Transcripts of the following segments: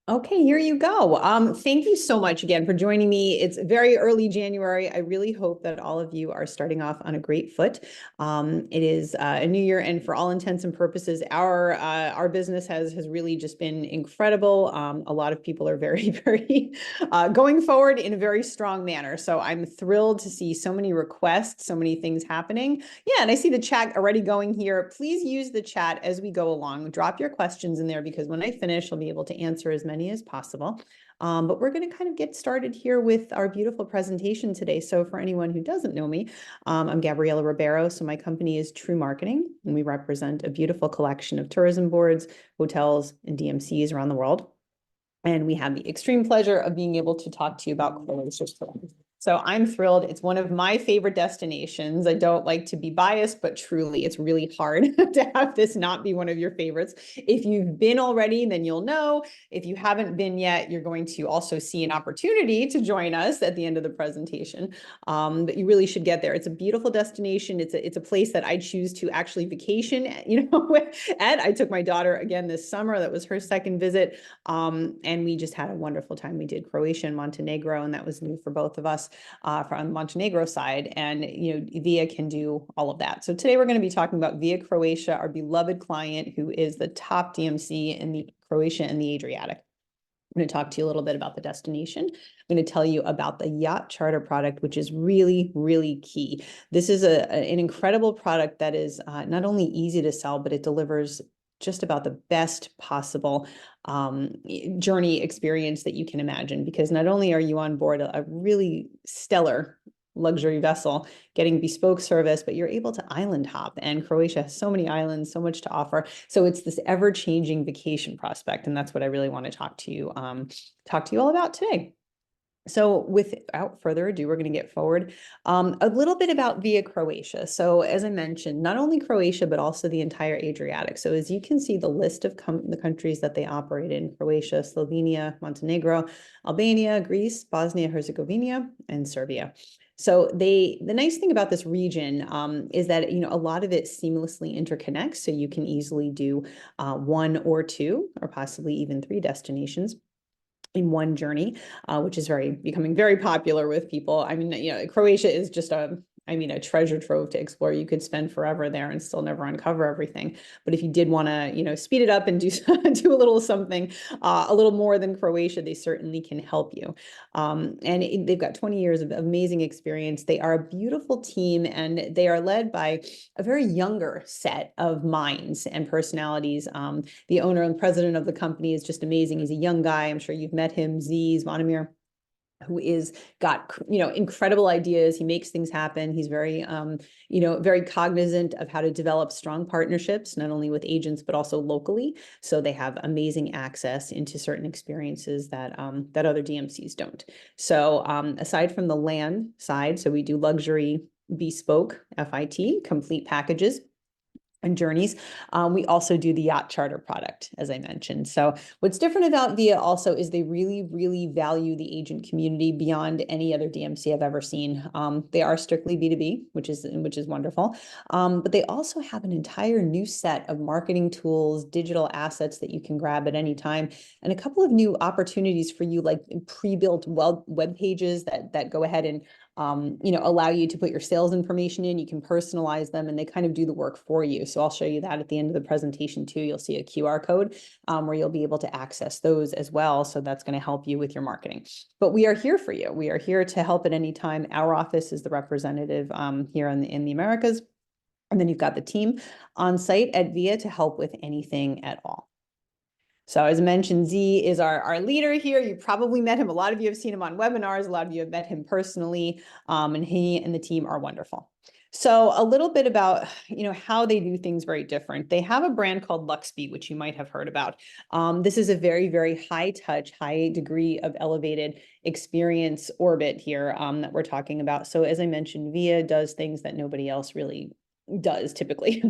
Okay, here you go. Thank you so much again for joining me. It's very early January. I really hope that all of you are starting off on a great foot. It is a new year, and for all intents and purposes, our business has really just been incredible. A lot of people are very, very going forward in a very strong manner. So I'm thrilled to see so many requests, so many things happening. Yeah, and I see the chat already going here. Please use the chat as we go along. Drop your questions in there because when I finish, I'll be able to answer as many as possible. But we're going to kind of get started here with our beautiful presentation today. So for anyone who doesn't know me, I'm Gabriela Ribeiro. So my company is True Marketing, and we represent a beautiful collection of tourism boards, hotels, and DMCs around the world. And we have the extreme pleasure of being able to talk to you about Croatia today. So I'm thrilled. It's one of my favorite destinations. I don't like to be biased, but truly, it's really hard to have this not be one of your favorites. If you've been already, then you'll know. If you haven't been yet, you're going to also see an opportunity to join us at the end of the presentation. But you really should get there. It's a beautiful destination. It's a place that I choose to actually vacation, at. I took my daughter again this summer. That was her second visit. And we just had a wonderful time. We did Croatia and Montenegro, and that was new for both of us from the Montenegro side. And, Via can do all of that. So today we're going to be talking about Via Croatia, our beloved client, who is the top DMC in the Croatia and the Adriatic. I'm going to talk to you a little bit about the destination. I'm going to tell you about the yacht charter product, which is really, really key. This is an incredible product that is not only easy to sell, but it delivers just about the best possible journey experience that you can imagine, because not only are you on board a really stellar luxury vessel getting bespoke service, but you're able to island hop, and Croatia has so many islands, so much to offer. So it's this ever-changing vacation prospect, and that's what I really want to talk to you all about today. So without further ado, we're going to get forward. A little bit about Via Croatia. So as I mentioned, not only Croatia, but also the entire Adriatic. So as you can see, the list of the countries that they operate in: Croatia, Slovenia, Montenegro, Albania, Greece, Bosnia, Herzegovina, and Serbia. So the nice thing about this region is that, a lot of it seamlessly interconnects. So you can easily do one or two, or possibly even three destinations in one journey, which is becoming very popular with people. I mean, Croatia is just a treasure trove to explore. You could spend forever there and still never uncover everything. But if you did want to, speed it up and do a little something, a little more than Croatia, they certainly can help you. And they've got 20 years of amazing experience. They are a beautiful team, and they are led by a very younger set of minds and personalities. The owner and president of the company is just amazing. He's a young guy. I'm sure you've met him, Zvonimir, who is got incredible ideas. He makes things happen. He's very very cognizant of how to develop strong partnerships, not only with agents but also locally, so they have amazing access into certain experiences that other DMCs don't. So aside from the land side, so we do luxury, bespoke, FIT, complete packages and journeys. We also do the yacht charter product, as I mentioned. So what's different about Via also is they really, really value the agent community beyond any other DMC I've ever seen. They are strictly B2B, which is wonderful. But they also have an entire new set of marketing tools, digital assets that you can grab at any time, and a couple of new opportunities for you, like pre-built web pages that go ahead and allow you to put your sales information in. You can personalize them, and they kind of do the work for you. So I'll show you that at the end of the presentation too. You'll see a QR code where you'll be able to access those as well. So that's going to help you with your marketing. But we are here for you. We are here to help at any time. Our office is the representative here in the Americas. And then you've got the team on site at Via to help with anything at all. So as I mentioned, Z is our leader here. You probably met him. A lot of you have seen him on webinars. A lot of you have met him personally, and he and the team are wonderful. So a little bit about, how they do things very different. They have a brand called Lux Be, which you might have heard about. This is a very, very high touch, high degree of elevated experience orbit here that we're talking about. So as I mentioned, Via does things that nobody else really does typically.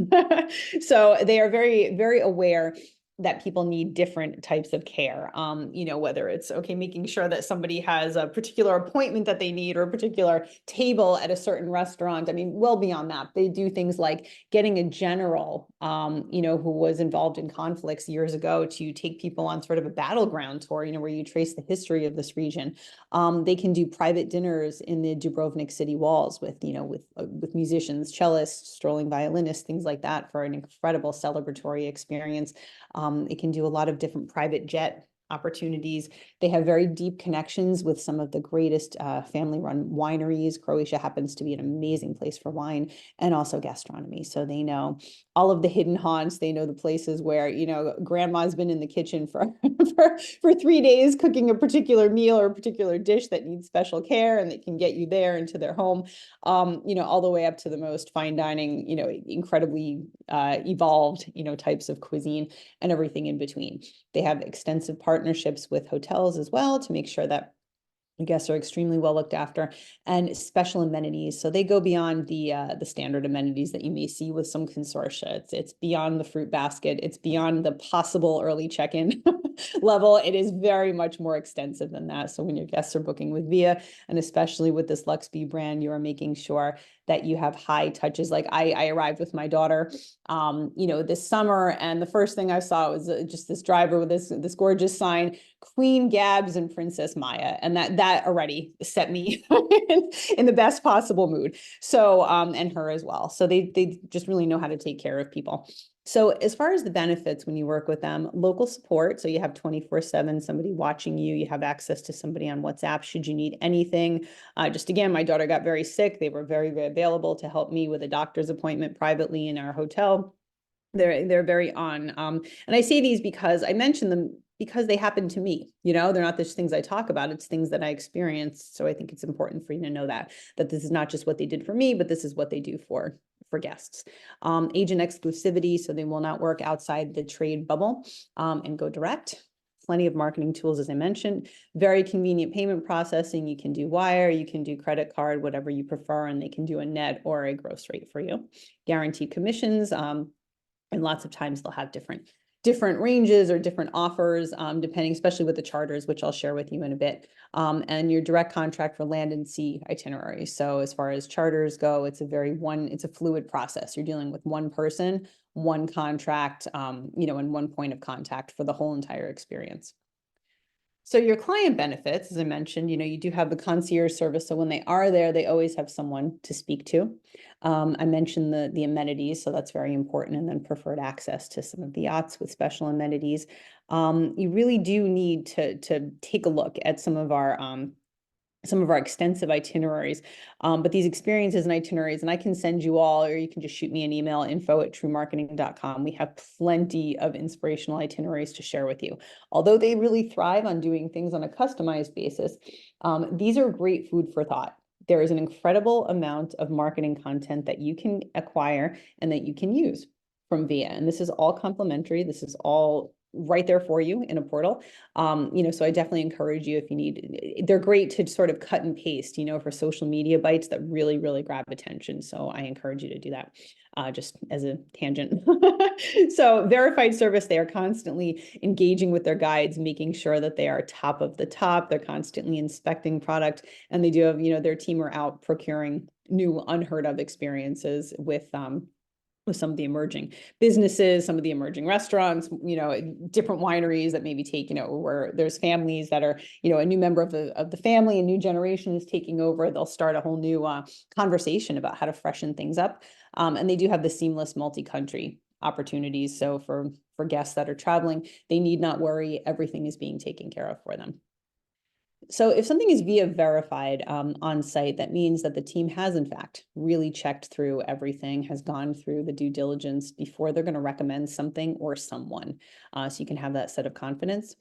So they are very, very aware that people need different types of care. You know, whether it's, okay, making sure that somebody has a particular appointment that they need or a particular table at a certain restaurant. I mean, well beyond that, they do things like getting a general, you know, who was involved in conflicts years ago to take people on sort of a battleground tour, you know, where you trace the history of this region. They can do private dinners in the Dubrovnik city walls with, you know, with musicians, cellists, strolling violinists, things like that for an incredible celebratory experience. It can do a lot of different private jet opportunities. They have very deep connections with some of the greatest family-run wineries. Croatia happens to be an amazing place for wine, and also gastronomy. So they know all of the hidden haunts. They know the places where, you know, grandma's been in the kitchen for, for 3 days cooking a particular meal or a particular dish that needs special care, and they can get you there into their home, you know, all the way up to the most fine dining, you know, incredibly evolved, you know, types of cuisine and everything in between. They have extensive partnerships with hotels as well to make sure that guests are extremely well looked after, and special amenities. So they go beyond the standard amenities that you may see with some consortia. It's beyond the fruit basket. It's beyond the possible early check-in level. It is very much more extensive than that. So when your guests are booking with Via, and especially with this Lux Be brand, you are making sure that you have high touches. Like I arrived with my daughter, you know, this summer, and the first thing I saw was just this driver with this gorgeous sign, Queen Gabs and Princess Maya, and that already set me in the best possible mood. So and her as well. So they just really know how to take care of people. So as far as the benefits when you work with them, local support. So you have 24/7 somebody watching you. You have access to somebody on WhatsApp should you need anything. Just again, my daughter got very sick. They were very, very available to help me with a doctor's appointment privately in our hotel. They're very on. And I say these because I mention them because they happen to me. You know, they're not just things I talk about, it's things that I experienced. So I think it's important for you to know that this is not just what they did for me, but this is what they do for guests. Agent exclusivity, so they will not work outside the trade bubble, and go direct. Plenty of marketing tools, as I mentioned. Very convenient payment processing. You can do wire, you can do credit card, whatever you prefer, and they can do a net or a gross rate for you. Guaranteed commissions, and lots of times they'll have different ranges or different offers, depending, especially with the charters, which I'll share with you in a bit, and your direct contract for land and sea itinerary. So as far as charters go, it's a fluid process. You're dealing with one person, one contract, you know, and one point of contact for the whole entire experience. So your client benefits, as I mentioned, you know, you do have the concierge service. So when they are there, they always have someone to speak to. I mentioned the amenities, so that's very important, and then preferred access to some of the yachts with special amenities. You really do need to take a look at some of our extensive itineraries, but these experiences and itineraries, and I can send you all, or you can just shoot me an email, info@truemarketing.com. We have plenty of inspirational itineraries to share with you. Although they really thrive on doing things on a customized basis, these are great food for thought. There is an incredible amount of marketing content that you can acquire and that you can use from Via. And this is all complimentary. This is all right there for you in a portal. You know, so I definitely encourage you, if you need, they're great to sort of cut and paste, you know, for social media bites that really, really grab attention. So I encourage you to do that, just as a tangent. So verified service, they are constantly engaging with their guides, making sure that they are top of the top. They're constantly inspecting product, and they do have, you know, their team are out procuring new unheard of experiences with some of the emerging businesses, some of the emerging restaurants, you know, different wineries that maybe take, you know, where there's families that are, you know, a new member of the family, a new generation is taking over. They'll start a whole new conversation about how to freshen things up. And they do have the seamless multi-country opportunities. So for guests that are traveling, they need not worry. Everything is being taken care of for them. So if something is Via verified on site, that means that the team has, in fact, really checked through everything, has gone through the due diligence before they're going to recommend something or someone. So you can have that set of confidence.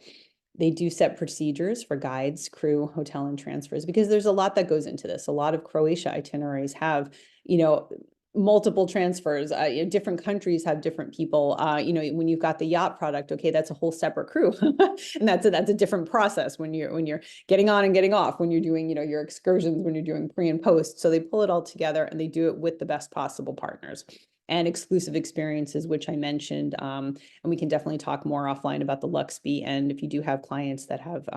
They do set procedures for guides, crew, hotel, and transfers, because there's a lot that goes into this. A lot of Croatia itineraries have, you know, multiple transfers. You know, different countries have different people. You know, when you've got the yacht product, okay, that's a whole separate crew, and that's a different process when you're getting on and getting off, when you're doing, you know, your excursions, when you're doing pre and post. So they pull it all together and they do it with the best possible partners. and exclusive experiences, which I mentioned. And we can definitely talk more offline about the Lux Be. And if you do have clients that have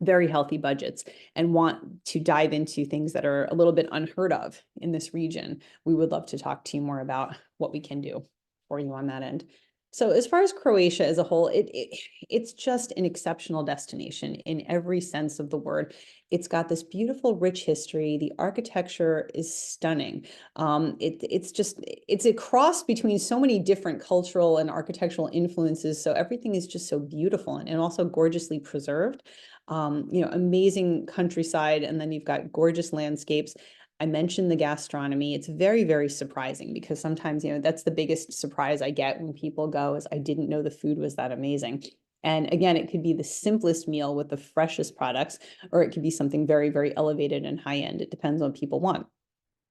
very healthy budgets and want to dive into things that are a little bit unheard of in this region, we would love to talk to you more about what we can do for you on that end. So as far as Croatia as a whole, it's just an exceptional destination in every sense of the word. It's got this beautiful, rich history. The architecture is stunning. It's a cross between so many different cultural and architectural influences. So everything is just so beautiful and also gorgeously preserved. Amazing countryside, and then you've got gorgeous landscapes. I mentioned the gastronomy. It's very, very surprising because sometimes, that's the biggest surprise I get when people go is I didn't know the food was that amazing. And again, it could be the simplest meal with the freshest products, or it could be something very, very elevated and high end. It depends on what people want.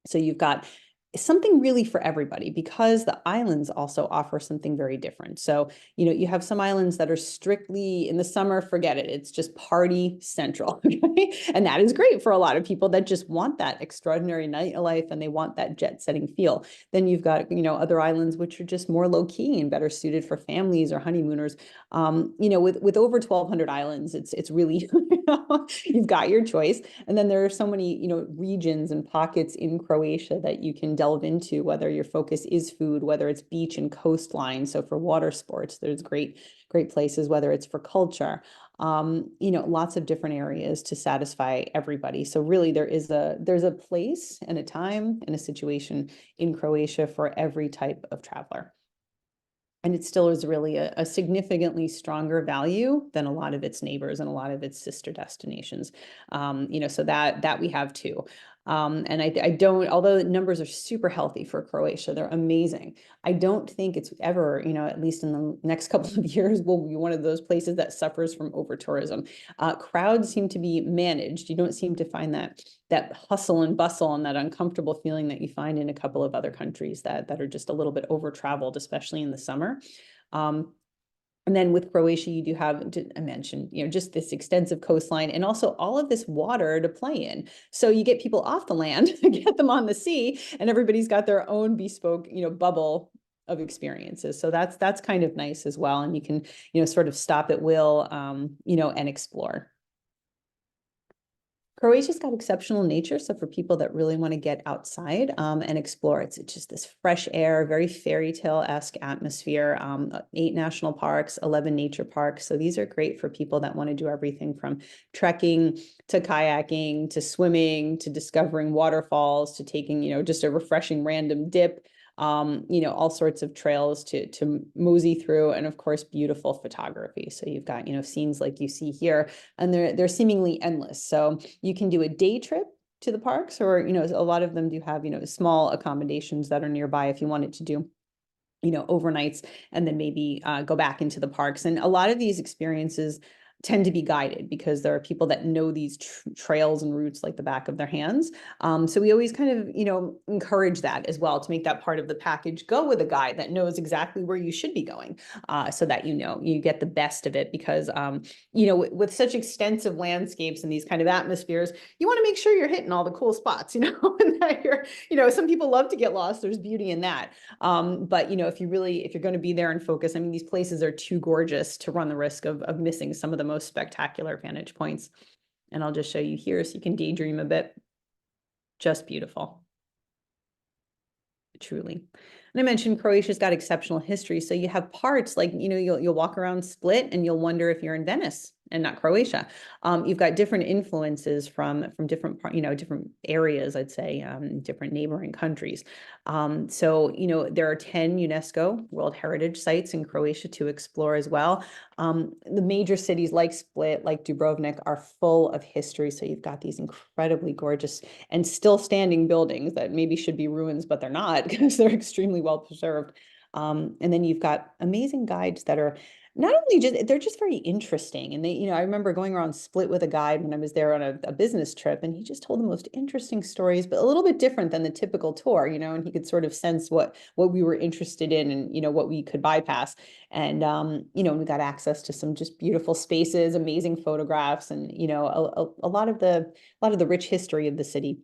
So you've got something really for everybody because the islands also offer something very different. So, you have some islands that are strictly in the summer, forget it. It's just party central. Okay? And that is great for a lot of people that just want that extraordinary nightlife and they want that jet setting feel. Then you've got, other islands which are just more low key and better suited for families or honeymooners. With over 1,200 islands, it's really, you've got your choice. And then there are so many, regions and pockets in Croatia that you can delve into, whether your focus is food, whether it's beach and coastline. So for water sports, there's great places, whether it's for culture, lots of different areas to satisfy everybody. So really there's a place and a time and a situation in Croatia for every type of traveler. And it still is really a significantly stronger value than a lot of its neighbors and a lot of its sister destinations. So that we have too. And I don't, although the numbers are super healthy for Croatia, they're amazing. I don't think it's ever, at least in the next couple of years, will be one of those places that suffers from over tourism. Crowds seem to be managed. You don't seem to find that hustle and bustle and that uncomfortable feeling that you find in a couple of other countries that are just a little bit over traveled, especially in the summer. And then with Croatia, you do have, I mentioned, just this extensive coastline and also all of this water to play in. So you get people off the land, get them on the sea, and everybody's got their own bespoke, bubble of experiences. So that's kind of nice as well. And you can, sort of stop at will, and explore. Croatia's got exceptional nature. So for people that really want to get outside and explore, it's just this fresh air, very fairy tale-esque atmosphere, 8 national parks, 11 nature parks. So these are great for people that want to do everything from trekking to kayaking, to swimming, to discovering waterfalls, to taking, just a refreshing random dip. All sorts of trails to mosey through, and of course, beautiful photography. So you've got, scenes like you see here, and they're seemingly endless. So you can do a day trip to the parks, or, a lot of them do have, small accommodations that are nearby if you wanted to do, overnights, and then maybe go back into the parks. And a lot of these experiences tend to be guided because there are people that know these trails and routes like the back of their hands. So we always kind of, encourage that as well to make that part of the package. Go with a guide that knows exactly where you should be going, so that you get the best of it. Because with such extensive landscapes and these kind of atmospheres, you want to make sure you're hitting all the cool spots, and that you're, some people love to get lost. There's beauty in that. But if you're going to be there and focus, I mean, these places are too gorgeous to run the risk of missing some of the most spectacular vantage points. And I'll just show you here so you can daydream a bit. Just beautiful. Truly. And I mentioned Croatia's got exceptional history. So you have parts like, you'll walk around Split and you'll wonder if you're in Venice and not Croatia. You've got different influences from different different areas, I'd say, different neighboring countries. So there are 10 UNESCO World Heritage Sites in Croatia to explore as well. The major cities like Split, like Dubrovnik, are full of history. So you've got these incredibly gorgeous and still standing buildings that maybe should be ruins, but they're not because they're extremely well preserved. And then you've got amazing guides that are not only they're just very interesting. And they, I remember going around Split with a guide when I was there on a business trip, and he just told the most interesting stories, but a little bit different than the typical tour, and he could sort of sense what we were interested in and, what we could bypass. And, we got access to some just beautiful spaces, amazing photographs, and, a lot of the rich history of the city.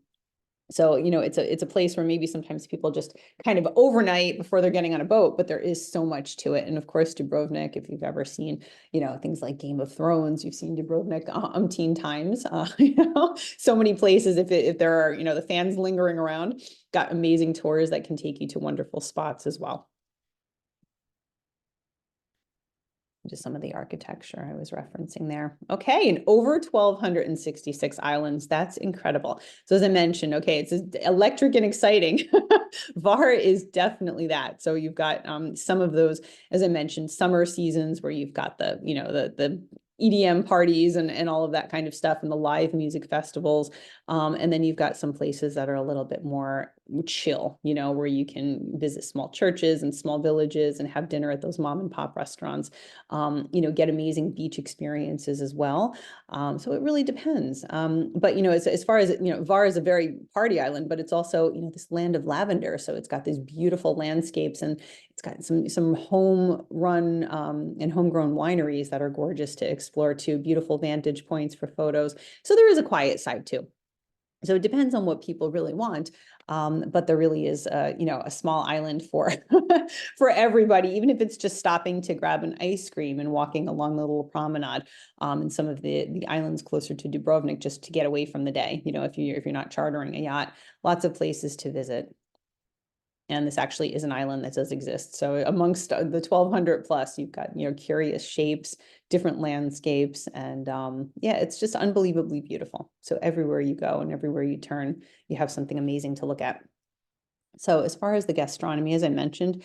So, it's a place where maybe sometimes people just kind of overnight before they're getting on a boat, but there is so much to it. And of course, Dubrovnik, if you've ever seen, things like Game of Thrones, you've seen Dubrovnik umpteen times. So many places. If there are, the fans lingering around, got amazing tours that can take you to wonderful spots as well. Just some of the architecture I was referencing there. Okay, and over 1,266 islands. That's incredible. So as I mentioned, okay, it's electric and exciting. VAR is definitely that. So you've got some of those, as I mentioned, summer seasons where you've got the EDM parties and all of that kind of stuff and the live music festivals. And then you've got some places that are a little bit more chill, where you can visit small churches and small villages and have dinner at those mom and pop restaurants, get amazing beach experiences as well. So it really depends. But, as far as, VAR is a very party island, but it's also, this land of lavender. So it's got these beautiful landscapes and it's got some home run and homegrown wineries that are gorgeous to explore too, beautiful vantage points for photos. So there is a quiet side too. So it depends on what people really want. But there really is, a small island for for everybody, even if it's just stopping to grab an ice cream and walking along the little promenade in some of the islands closer to Dubrovnik, just to get away from the day. If you're not chartering a yacht, lots of places to visit. And this actually is an island that does exist. So amongst the 1,200 plus, you've got, curious shapes, different landscapes, and yeah, it's just unbelievably beautiful. So everywhere you go and everywhere you turn, you have something amazing to look at. So as far as the gastronomy, as I mentioned,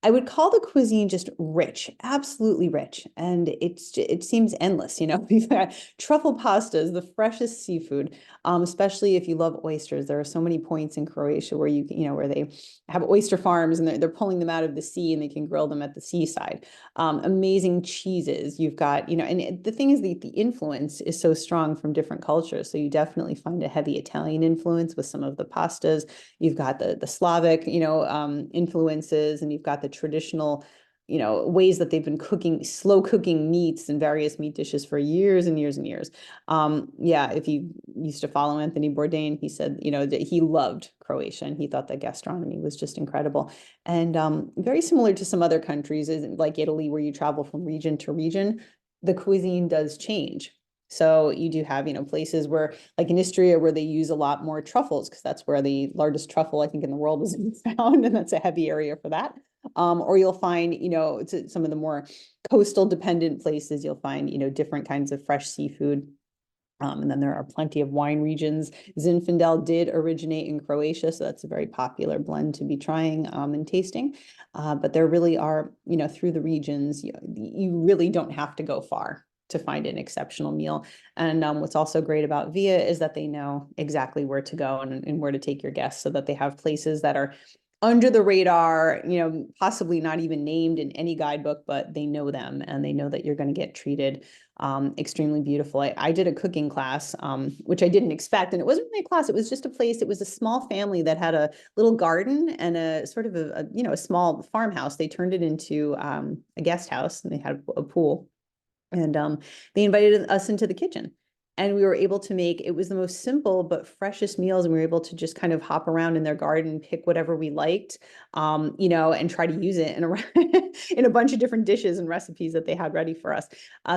I would call the cuisine just rich, absolutely rich. And it seems endless, We've got truffle pastas, the freshest seafood, especially if you love oysters. There are so many points in Croatia where where they have oyster farms and they're pulling them out of the sea and they can grill them at the seaside. Amazing cheeses. You've got, and the thing is the influence is so strong from different cultures. So you definitely find a heavy Italian influence with some of the pastas. You've got the Slavic, influences, and you've got the traditional, ways that they've been slow cooking meats and various meat dishes for years and years and years. Yeah, if you used to follow Anthony Bourdain, he said, that he loved Croatia and he thought that gastronomy was just incredible. And very similar to some other countries, like Italy, where you travel from region to region, the cuisine does change. So you do have, places where, like in Istria, where they use a lot more truffles, because that's where the largest truffle, I think, in the world is found, and that's a heavy area for that. Or you'll find, some of the more coastal dependent places, you'll find, different kinds of fresh seafood. And then there are plenty of wine regions. Zinfandel did originate in Croatia, so that's a very popular blend to be trying and tasting. But there really are, through the regions, you really don't have to go far to find an exceptional meal. And what's also great about Via is that they know exactly where to go and where to take your guests, so that they have places that are under the radar, possibly not even named in any guidebook, but they know them and they know that you're going to get treated extremely beautiful. I did a cooking class, which I didn't expect. And it wasn't really a class. It was just a place. It was a small family that had a little garden and a sort of a small farmhouse. They turned it into a guest house and they had a pool. And they invited us into the kitchen. And we were able to make, it was the most simple but freshest meals. And we were able to just kind of hop around in their garden, pick whatever we liked, and try to use it in a bunch of different dishes and recipes that they had ready for us.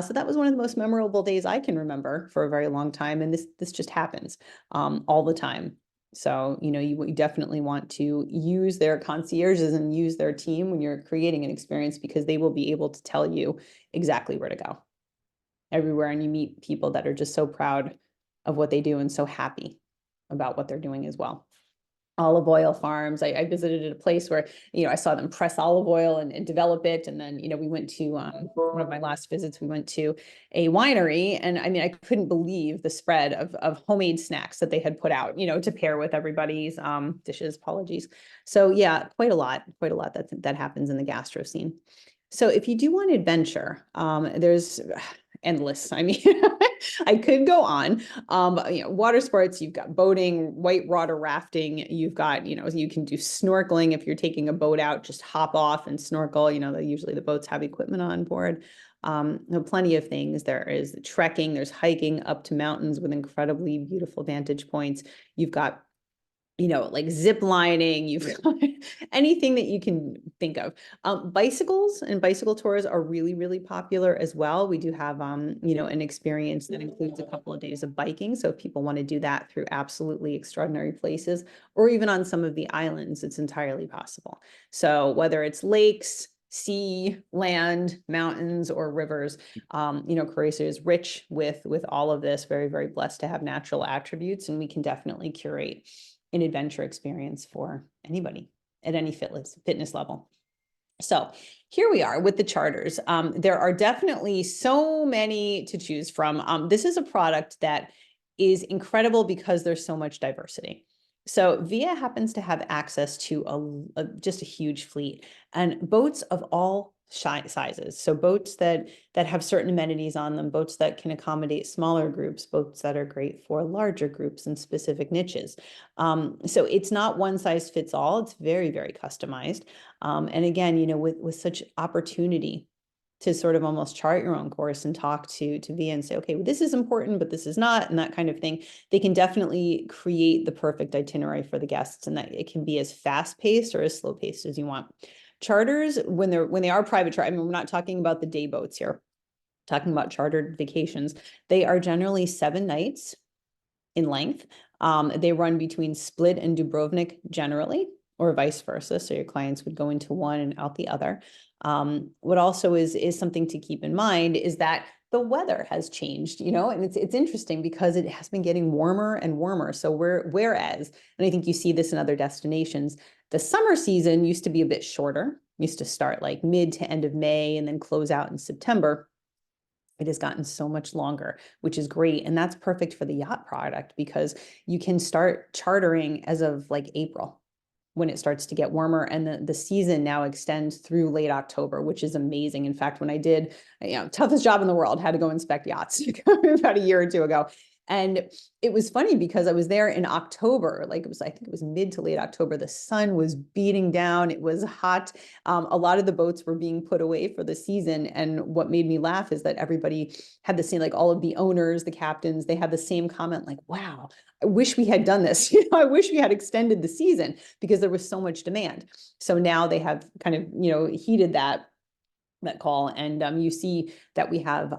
So that was one of the most memorable days I can remember for a very long time. And this just happens all the time. So, you definitely want to use their concierges and use their team when you're creating an experience, because they will be able to tell you exactly where to go everywhere. And you meet people that are just so proud of what they do and so happy about what they're doing as well. Olive oil farms. I visited a place where, I saw them press olive oil and develop it. And then, we went to one of my last visits, we went to a winery. And I mean, I couldn't believe the spread of homemade snacks that they had put out, to pair with everybody's dishes, apologies. So yeah, quite a lot that happens in the gastro scene. So if you do want adventure, there's endless. I mean, I could go on. Water sports, you've got boating, whitewater rafting, you've got, you can do snorkeling. If you're taking a boat out, just hop off and snorkel. Usually the boats have equipment on board. Plenty of things. There is trekking, there's hiking up to mountains with incredibly beautiful vantage points. You've got like zip lining, you've got anything that you can think of. Bicycles and bicycle tours are really, really popular as well. We do have, an experience that includes a couple of days of biking. So if people want to do that through absolutely extraordinary places, or even on some of the islands, it's entirely possible. So whether it's lakes, sea, land, mountains, or rivers, Croatia is rich with all of this, very, very blessed to have natural attributes, and we can definitely curate an adventure experience for anybody at any fitness level. So here we are with the charters. There are definitely so many to choose from. This is a product that is incredible because there's so much diversity. So Via happens to have access to just a huge fleet and boats of all sizes. So boats that have certain amenities on them, boats that can accommodate smaller groups, boats that are great for larger groups and specific niches. So it's not one size fits all. It's very, very customized. And again, with such opportunity to sort of almost chart your own course and talk to Via and say, okay, well, this is important, but this is not, and that kind of thing. They can definitely create the perfect itinerary for the guests, and that it can be as fast paced or as slow paced as you want. Charters, when they are private charter, I mean, we're not talking about the day boats here, talking about chartered vacations. They are generally 7 nights in length. They run between Split and Dubrovnik generally, or vice versa. So your clients would go into one and out the other. What also is something to keep in mind is that the weather has changed, and it's interesting because it has been getting warmer and warmer. So whereas, and I think you see this in other destinations, the summer season used to be a bit shorter, used to start like mid to end of May and then close out in September. It has gotten so much longer, which is great. And that's perfect for the yacht product because you can start chartering as of like April when it starts to get warmer, and the season now extends through late October, which is amazing. In fact, when I did, toughest job in the world, had to go inspect yachts about a year or two ago. And it was funny because I was there in October, I think it was mid to late October. The sun was beating down. It was hot. A lot of the boats were being put away for the season. And what made me laugh is that everybody had the same, like all of the owners, the captains, they had the same comment, like, wow, I wish we had done this. I wish we had extended the season because there was so much demand. So now they have kind of, heeded that call. And you see that we have,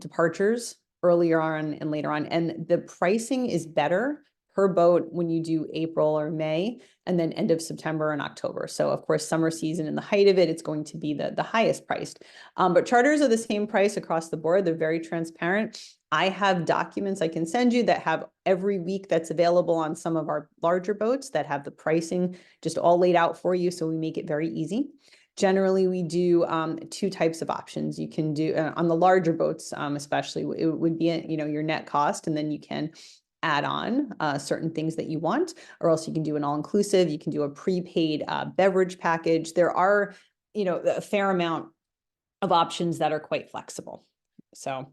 departures earlier on and later on. And the pricing is better per boat when you do April or May, and then end of September and October. So of course, summer season and the height of it, it's going to be the highest priced. But charters are the same price across the board. They're very transparent. I have documents I can send you that have every week that's available on some of our larger boats that have the pricing just all laid out for you. So we make it very easy. Generally, we do 2 types of options. You can do on the larger boats, especially, it would be your net cost, and then you can add on certain things that you want, or else you can do an all-inclusive. You can do a prepaid beverage package. There are, a fair amount of options that are quite flexible. So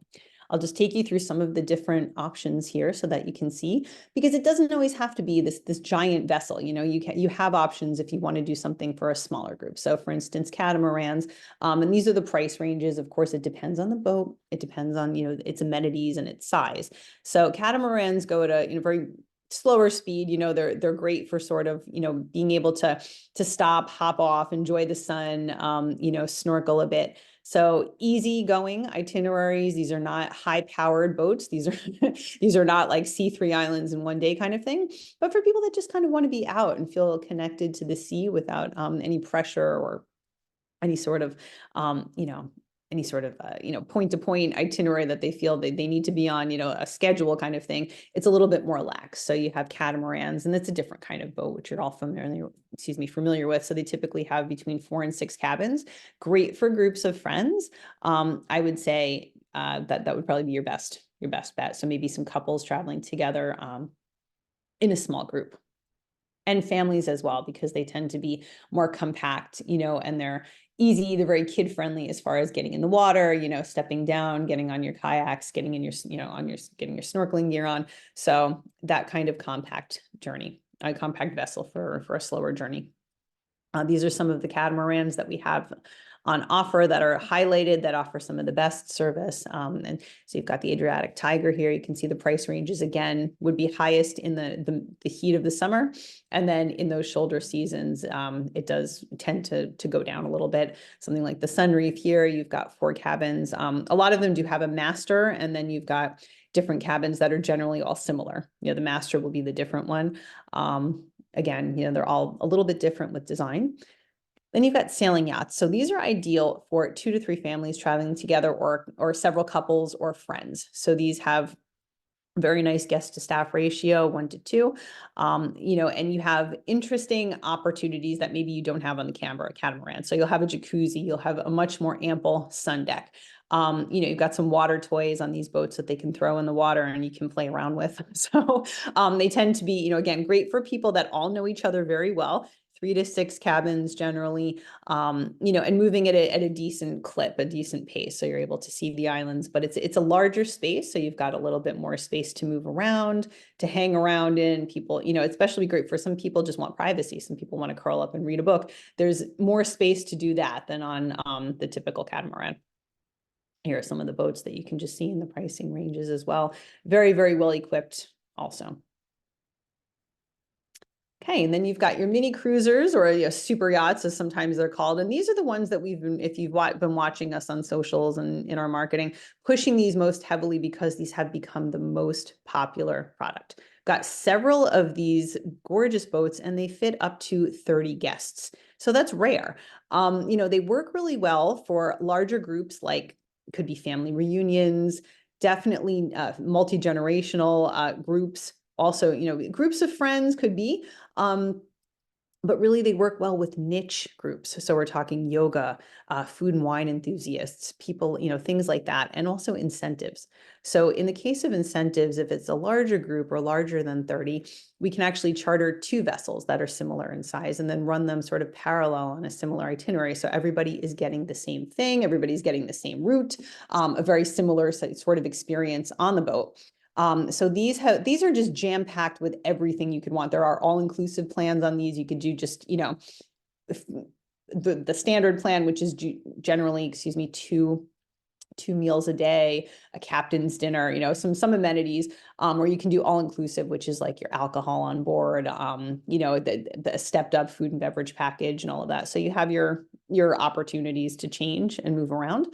I'll just take you through some of the different options here so that you can see, because it doesn't always have to be this giant vessel. You have options if you want to do something for a smaller group. So for instance, catamarans, and these are the price ranges. Of course, it depends on the boat. It depends on, its amenities and its size. So catamarans go at a, very slower speed. They're great for sort of, being able to stop, hop off, enjoy the sun, snorkel a bit. So easy-going itineraries. These are not high-powered boats. These are not like C3 islands in one day kind of thing. But for people that just kind of want to be out and feel connected to the sea without any pressure or any sort of point-to-point itinerary that they feel they need to be on, a schedule kind of thing, it's a little bit more lax. So you have catamarans, and it's a different kind of boat, which you're all familiar with. So they typically have between 4 and 6 cabins, great for groups of friends. I would say that would probably be your best bet. So maybe some couples traveling together in a small group. And families as well, because they tend to be more compact, and they're easy. They're very kid friendly as far as getting in the water, stepping down, getting on your kayaks, getting in your, getting your snorkeling gear on. So that kind of compact journey, a compact vessel for a slower journey. These are some of the catamarans that we have on offer that are highlighted, that offer some of the best service. And so you've got the Adriatic Tiger here. You can see the price ranges again would be highest in the heat of the summer. And then in those shoulder seasons, it does tend to go down a little bit. Something like the Sunreef here, you've got 4 cabins. A lot of them do have a master, and then you've got different cabins that are generally all similar. The master will be the different one. Again, they're all a little bit different with design. Then you've got sailing yachts. So these are ideal for 2 to 3 families traveling together, or several couples or friends. So these have very nice guest to staff ratio, 1 to 2, and you have interesting opportunities that maybe you don't have on the catamaran. So you'll have a jacuzzi, you'll have a much more ample sun deck. You've got some water toys on these boats that they can throw in the water and you can play around with. So they tend to be, again, great for people that all know each other very well. 3 to 6 cabins generally, and moving at a decent clip, a decent pace. So you're able to see the islands, but it's a larger space. So you've got a little bit more space to move around, to hang around in. People, especially great for some people just want privacy. Some people want to curl up and read a book. There's more space to do that than on the typical catamaran. Here are some of the boats that you can just see in the pricing ranges as well. Very, very well equipped also. Okay, and then you've got your mini cruisers, or super yachts, as sometimes they're called. And these are the ones that we've been, if you've been watching us on socials and in our marketing, pushing these most heavily because these have become the most popular product. Got several of these gorgeous boats, and they fit up to 30 guests. So that's rare. They work really well for larger groups, like could be family reunions, definitely multi-generational groups. Also, groups of friends could be, but really they work well with niche groups. So we're talking yoga, food and wine enthusiasts, people, things like that, and also incentives. So in the case of incentives, if it's a larger group or larger than 30, we can actually charter 2 vessels that are similar in size and then run them sort of parallel on a similar itinerary. So everybody is getting the same thing, everybody's getting the same route, a very similar sort of experience on the boat. So these are just jam-packed with everything you could want. There are all-inclusive plans on these. You could do just, the standard plan, which is generally, 2 meals a day, a captain's dinner, some amenities, or you can do all inclusive, which is like your alcohol on board, the stepped up food and beverage package and all of that. So you have your opportunities to change and move around.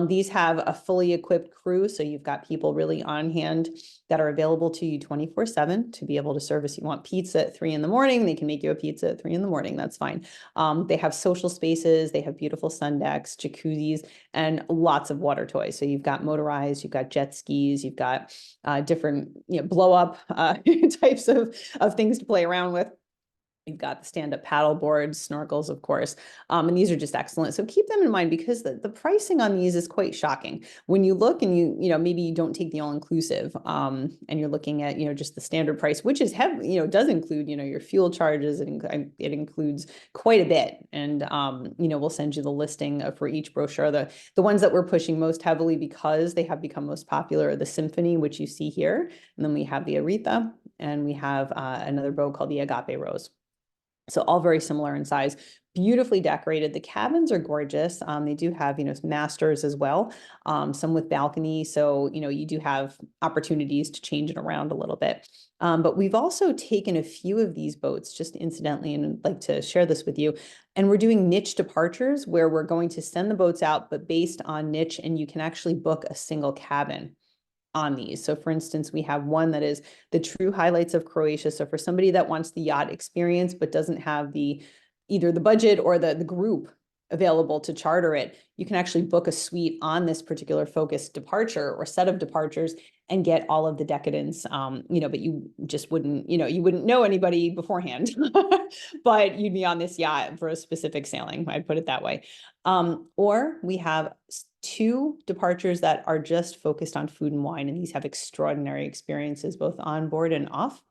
These have a fully equipped crew. So you've got people really on hand that are available to you 24/7 to be able to service. You want pizza at 3 in the morning, they can make you a pizza at 3 in the morning. That's fine. They have social spaces, they have beautiful sun decks, jacuzzis, and lots of water toys. So you've got motorized, you've got jet skis, you've got different blow up types of things to play around with. You've got the stand-up paddle boards, snorkels, of course, and these are just excellent. So keep them in mind, because the pricing on these is quite shocking. When you look and maybe you don't take the all-inclusive, and you're looking at just the standard price, which is heavy, does include your fuel charges, and it includes quite a bit. And we'll send you the listing for each brochure. The ones that we're pushing most heavily because they have become most popular are the Symphony, which you see here, and then we have the Aretha, and we have another boat called the Agape Rose. So all very similar in size, beautifully decorated. The cabins are gorgeous. They do have, masters as well, some with balcony. So, you do have opportunities to change it around a little bit. But we've also taken a few of these boats, just incidentally, and I'd like to share this with you. And we're doing niche departures where we're going to send the boats out, but based on niche, and you can actually book a single cabin on these. So for instance, we have one that is the true highlights of Croatia. So for somebody that wants the yacht experience, but doesn't have either the budget or the group available to charter it, you can actually book a suite on this particular focused departure or set of departures and get all of the decadence, but you just wouldn't, you wouldn't know anybody beforehand, but you'd be on this yacht for a specific sailing, I'd put it that way. Or we have 2 departures that are just focused on food and wine, and these have extraordinary experiences both on board and off,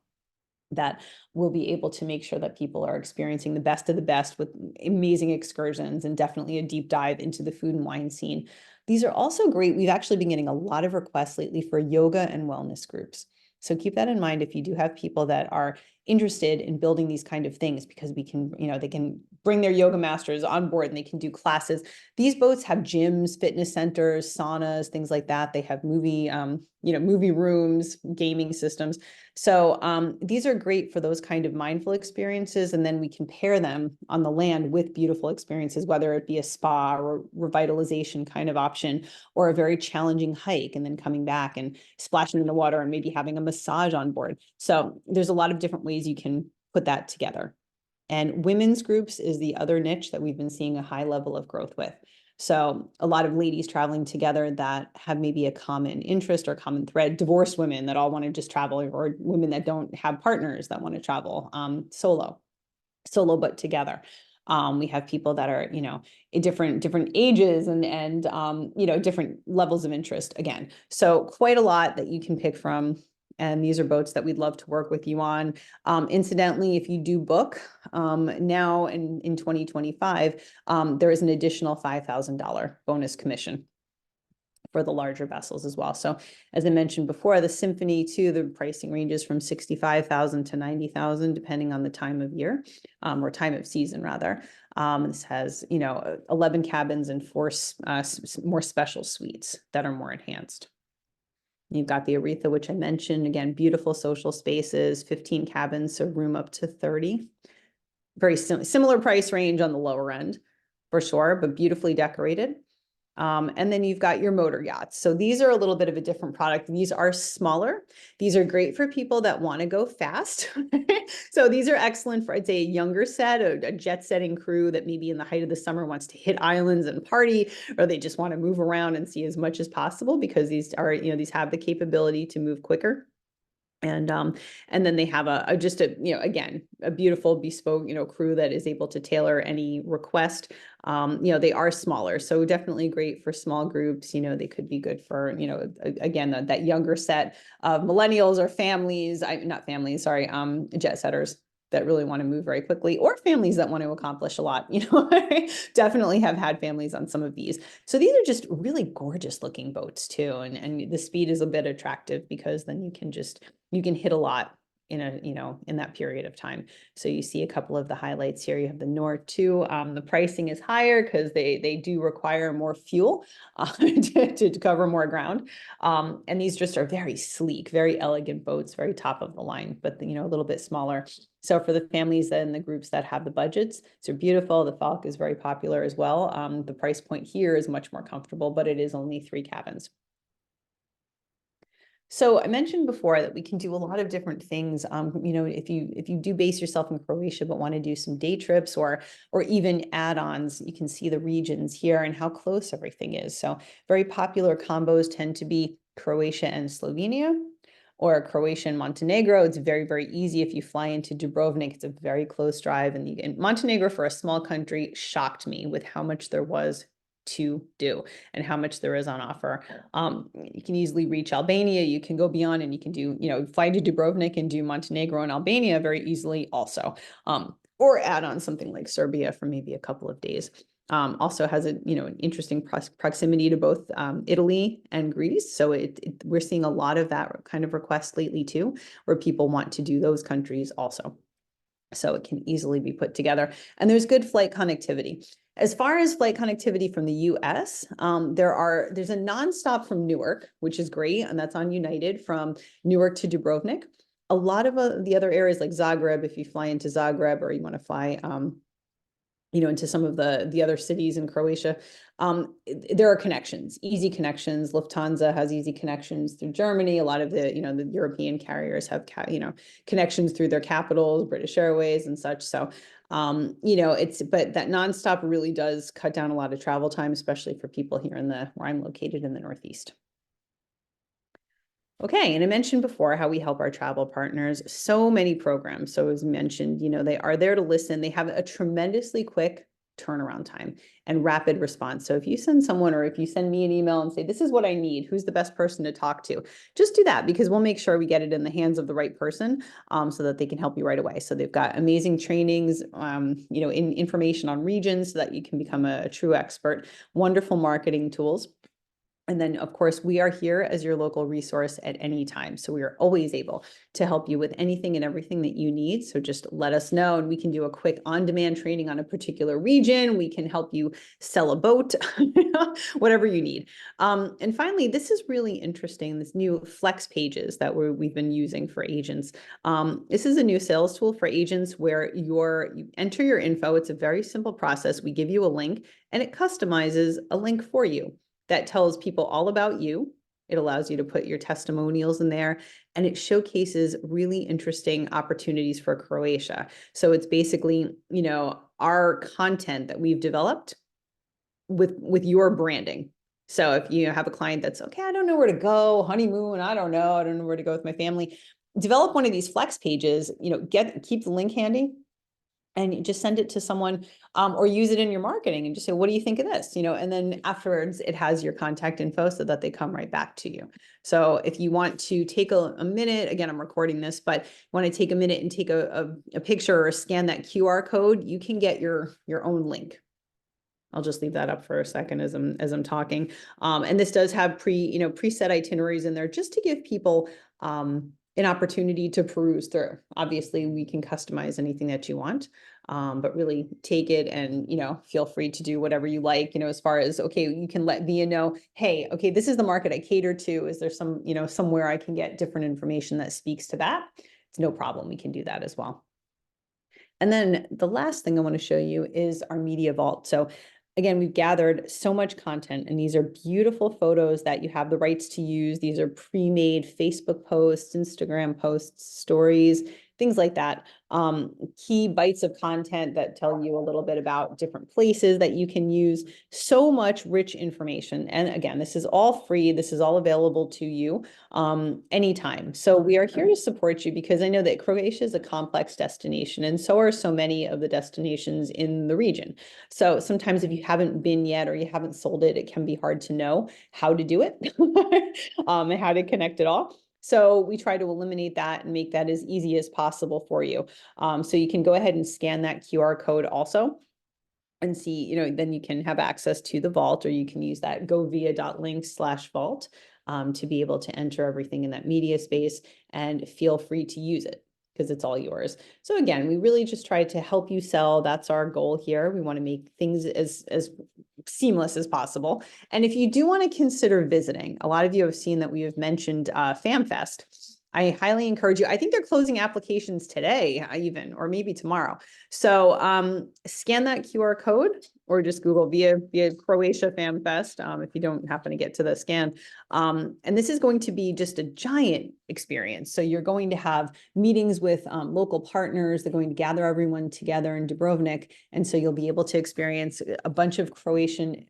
that will be able to make sure that people are experiencing the best of the best with amazing excursions and definitely a deep dive into the food and wine scene. These are also great. We've actually been getting a lot of requests lately for yoga and wellness groups. So keep that in mind if you do have people that are interested in building these kind of things, because we can, they can bring their yoga masters on board and they can do classes. These boats have gyms, fitness centers, saunas, things like that. They have movie rooms, gaming systems. So these are great for those kind of mindful experiences. And then we can pair them on the land with beautiful experiences, whether it be a spa or revitalization kind of option, or a very challenging hike, and then coming back and splashing in the water and maybe having a massage on board. So there's a lot of different ways you can put that together. And women's groups is the other niche that we've been seeing a high level of growth with. So a lot of ladies traveling together that have maybe a common interest or common thread, divorced women that all want to just travel, or women that don't have partners that want to travel solo, but together. We have people that are, in different ages and different levels of interest again. So quite a lot that you can pick from. And these are boats that we'd love to work with you on. Incidentally, if you do book now in 2025, there is an additional $5,000 bonus commission for the larger vessels as well. So as I mentioned before, the Symphony too, the pricing ranges from $65,000 to $90,000, depending on the time of year, or time of season rather. This has, 11 cabins and 4 more special suites that are more enhanced. You've got the Aretha, which I mentioned, again, beautiful social spaces, 15 cabins, so room up to 30. Very similar price range on the lower end for sure, but beautifully decorated. And then you've got your motor yachts. So these are a little bit of a different product. These are smaller. These are great for people that want to go fast. So these are excellent for, I'd say, a younger set, a jet setting crew that maybe in the height of the summer wants to hit islands and party, or they just want to move around and see as much as possible, because these are, these have the capability to move quicker. And then they have again, a beautiful bespoke, crew that is able to tailor any request. They are smaller, so definitely great for small groups. They could be good for, again, that younger set of millennials or families, not families, sorry, jet setters that really want to move very quickly, or families that want to accomplish a lot. Definitely have had families on some of these. So these are just really gorgeous looking boats too. And the speed is a bit attractive, because then you can hit a lot in in that period of time. So you see a couple of the highlights here. You have the Nord 2. The pricing is higher because they do require more fuel to cover more ground. And these just are very sleek, very elegant boats, very top of the line, but a little bit smaller. So for the families and the groups that have the budgets, they're beautiful. The Falk is very popular as well. The price point here is much more comfortable, but it is only 3 cabins. So I mentioned before that we can do a lot of different things. If you do base yourself in Croatia but want to do some day trips or even add-ons, you can see the regions here and how close everything is. So very popular combos tend to be Croatia and Slovenia, or Croatia and Montenegro. It's very, very easy if you fly into Dubrovnik. It's a very close drive, and Montenegro, for a small country, shocked me with how much there was to do and how much there is on offer. You can easily reach Albania. You can go beyond, and you can do, fly to Dubrovnik and do Montenegro and Albania very easily also. Or add on something like Serbia for maybe a couple of days. Also has an interesting proximity to both Italy and Greece. So we're seeing a lot of that kind of request lately too, where people want to do those countries also. So it can easily be put together. And there's good flight connectivity. As far as flight connectivity from the US, there's a nonstop from Newark, which is great. And that's on United from Newark to Dubrovnik. A lot of the other areas like Zagreb, if you fly into Zagreb, or you want to fly into some of the other cities in Croatia, there are connections, easy connections. Lufthansa has easy connections through Germany. A lot of the European carriers have connections through their capitals, British Airways and such. So but that nonstop really does cut down a lot of travel time, especially for people here where I'm located in the Northeast. Okay, and I mentioned before how we help our travel partners. So many programs. So as mentioned, they are there to listen. They have a tremendously quick turnaround time and rapid response. So if you send someone, or if you send me an email and say, this is what I need, who's the best person to talk to, just do that, because we'll make sure we get it in the hands of the right person, so that they can help you right away. So they've got amazing trainings, in information on regions so that you can become a true expert, wonderful marketing tools. And then, of course, we are here as your local resource at any time. So we are always able to help you with anything and everything that you need. So just let us know, and we can do a quick on-demand training on a particular region. We can help you sell a boat, whatever you need. And finally, this is really interesting, this new Flex Pages that we've been using for agents. This is a new sales tool for agents where you enter your info. It's a very simple process. We give you a link, and it customizes a link for you that tells people all about you. It allows you to put your testimonials in there, and it showcases really interesting opportunities for Croatia. So it's basically, our content that we've developed with your branding. So if you have a client that's, okay, I don't know where to go, honeymoon, I don't know where to go with my family, develop one of these Flex Pages, keep the link handy, and you just send it to someone, or use it in your marketing and just say, what do you think of this? And then afterwards it has your contact info so that they come right back to you. So if you want to take a minute, again, I'm recording this, but want to take a minute and take a picture or scan that QR code, you can get your own link. I'll just leave that up for a second as I'm talking. And this does have preset itineraries in there just to give people, an opportunity to peruse through. Obviously, we can customize anything that you want, but really take it and, feel free to do whatever you like, as far as, okay, you can let Via know, hey, okay, this is the market I cater to. Is there somewhere I can get different information that speaks to that? It's no problem. We can do that as well. And then the last thing I want to show you is our media vault. So again, we've gathered so much content, and these are beautiful photos that you have the rights to use. These are pre-made Facebook posts, Instagram posts, stories, things like that. Key bites of content that tell you a little bit about different places that you can use. So much rich information. And again, this is all free. This is all available to you anytime. So we are here to support you, because I know that Croatia is a complex destination, and so are so many of the destinations in the region. So sometimes if you haven't been yet or you haven't sold it, it can be hard to know how to do it and how to connect it all. So we try to eliminate that and make that as easy as possible for you. So you can go ahead and scan that QR code also and see, then you can have access to the vault, or you can use that govia.link/vault to be able to enter everything in that media space, and feel free to use it because it's all yours. So again, we really just try to help you sell. That's our goal here. We want to make things as seamless as possible. And if you do want to consider visiting, a lot of you have seen that we have mentioned FamFest. I highly encourage you. I think they're closing applications today, even, or maybe tomorrow. So scan that QR code, or just Google Via Croatia FamFest if you don't happen to get to the scan. And this is going to be just a giant experience. So you're going to have meetings with local partners. They're going to gather everyone together in Dubrovnik. And so you'll be able to experience a bunch of Croatian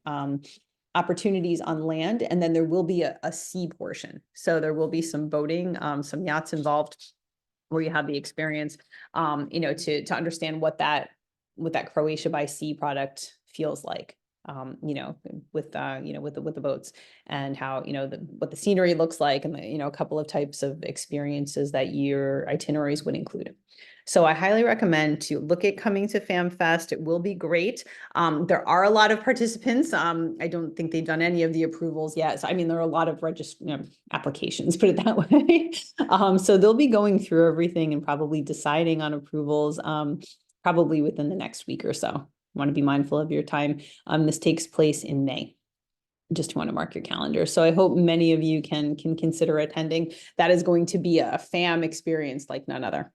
opportunities on land, and then there will be a sea portion. So there will be some boating, some yachts involved, where you have the experience, to understand what that Croatia by sea product feels like, with the boats, and how, what the scenery looks like, and a couple of types of experiences that your itineraries would include. So I highly recommend to look at coming to FamFest. It will be great. There are a lot of participants. I don't think they've done any of the approvals yet. So, there are a lot of applications, put it that way. So they'll be going through everything and probably deciding on approvals, probably within the next week or so. Want to be mindful of your time. This takes place in May. Just want to mark your calendar. So I hope many of you can consider attending. That is going to be a FAM experience like none other.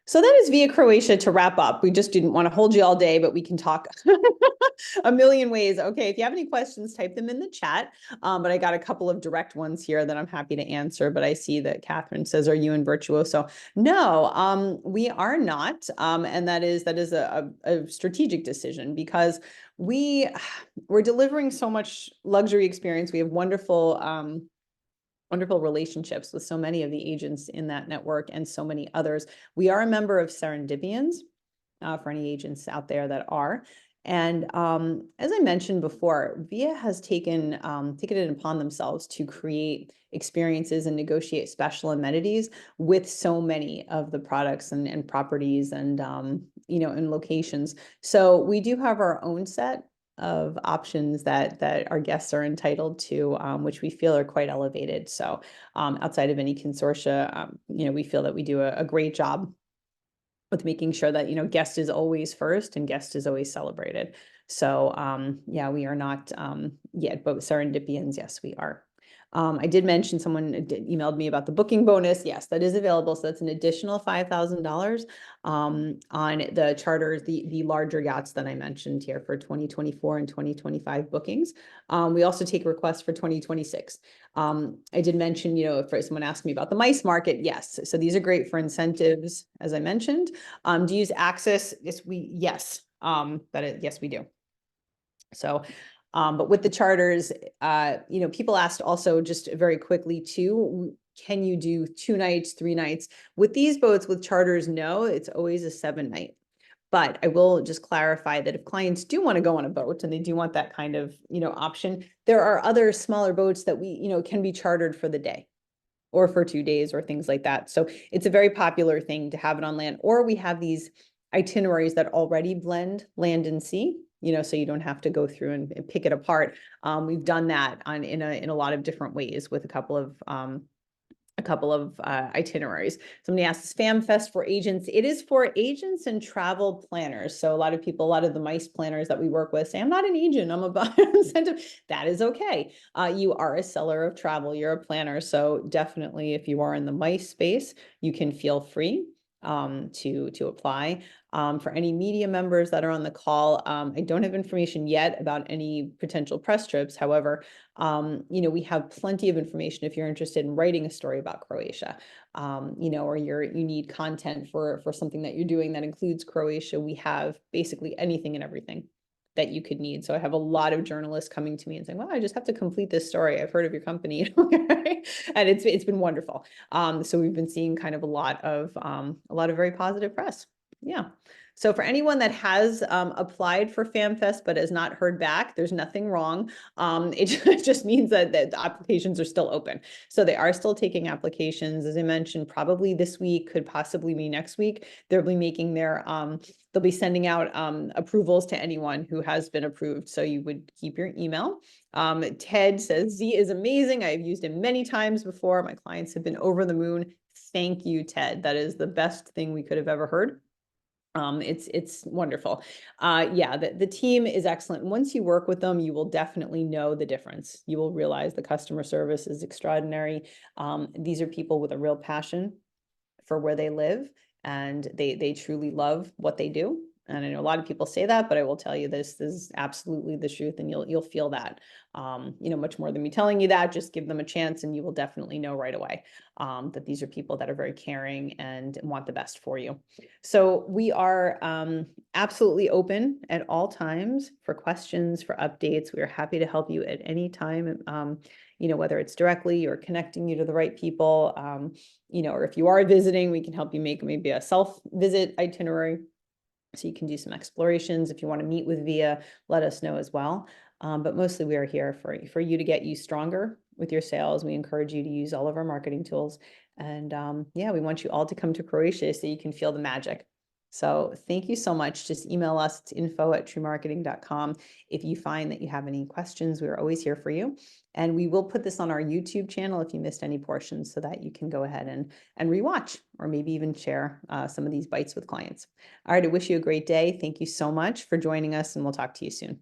So that is Via Croatia to wrap up. We just didn't want to hold you all day, but we can talk a million ways. Okay, if you have any questions, type them in the chat. But I got a couple of direct ones here that I'm happy to answer. But I see that Catherine says, are you in Virtuoso? No, we are not. And that is a strategic decision, because we're delivering so much luxury experience. We have wonderful relationships with so many of the agents in that network, and so many others. We are a member of Serendipians, for any agents out there that are. And as I mentioned before, Via has taken it upon themselves to create experiences and negotiate special amenities with so many of the products and properties and and locations. So we do have our own set options that our guests are entitled to, which we feel are quite elevated. So outside of any consortia, we feel that we do a great job with making sure that, guest is always first and guest is always celebrated. So yeah, we are not yet both Serendipians. Yes, we are. I did mention someone emailed me about the booking bonus. Yes, that is available. So that's an additional $5,000 on the charters, the larger yachts that I mentioned here for 2024 and 2025 bookings. We also take requests for 2026. I did mention, if someone asked me about the MICE market, yes. So these are great for incentives, as I mentioned. Do you use Access? Yes, yes, yes, we do. So, but with the charters, people asked also just very quickly too, can you do 2 nights, 3 nights? With these boats, with charters, no, it's always a 7-night. But I will just clarify that if clients do want to go on a boat and they do want that kind of, option, there are other smaller boats that we, can be chartered for the day or for 2 days or things like that. So it's a very popular thing to have it on land, or we have these itineraries that already blend land and sea, so you don't have to go through and pick it apart. We've done that in a lot of different ways with a couple of itineraries. Somebody asks, FamFest for agents? It is for agents and travel planners. So a lot of the MICE planners that we work with say, I'm not an agent, I'm a buyer incentive. That is okay. You are a seller of travel, you're a planner. So definitely if you are in the MICE space, you can feel free to apply. For any media members that are on the call, I don't have information yet about any potential press trips. However, we have plenty of information if you're interested in writing a story about Croatia, or you need content for something that you're doing that includes Croatia. We have basically anything and everything that you could need. So I have a lot of journalists coming to me and saying, well, I just have to complete this story. I've heard of your company. And it's been wonderful. So we've been seeing kind of a lot of very positive press. Yeah. So for anyone that has applied for FamFest but has not heard back, there's nothing wrong. It just means that the applications are still open. So they are still taking applications. As I mentioned, probably this week, could possibly be next week. They'll be making they'll be sending out approvals to anyone who has been approved. So you would keep your email. Ted says, Z is amazing. I've used him many times before. My clients have been over the moon. Thank you, Ted. That is the best thing we could have ever heard. It's wonderful. Yeah, the team is excellent. Once you work with them, you will definitely know the difference. You will realize the customer service is extraordinary. These are people with a real passion for where they live, and they truly love what they do. And I know a lot of people say that, but I will tell you this is absolutely the truth, and you'll feel that, much more than me telling you that. Just give them a chance, and you will definitely know right away that these are people that are very caring and want the best for you. So we are absolutely open at all times for questions, for updates. We are happy to help you at any time. Whether it's directly or connecting you to the right people, or if you are visiting, we can help you make maybe a self-visit itinerary, so you can do some explorations. If you want to meet with Via, let us know as well. But mostly we are here for you to get you stronger with your sales. We encourage you to use all of our marketing tools. And yeah, we want you all to come to Croatia so you can feel the magic. So thank you so much. Just email us to info@truemarketing.com. If you find that you have any questions, we're always here for you. And we will put this on our YouTube channel if you missed any portions, so that you can go ahead and rewatch, or maybe even share some of these bites with clients. All right, I wish you a great day. Thank you so much for joining us, and we'll talk to you soon.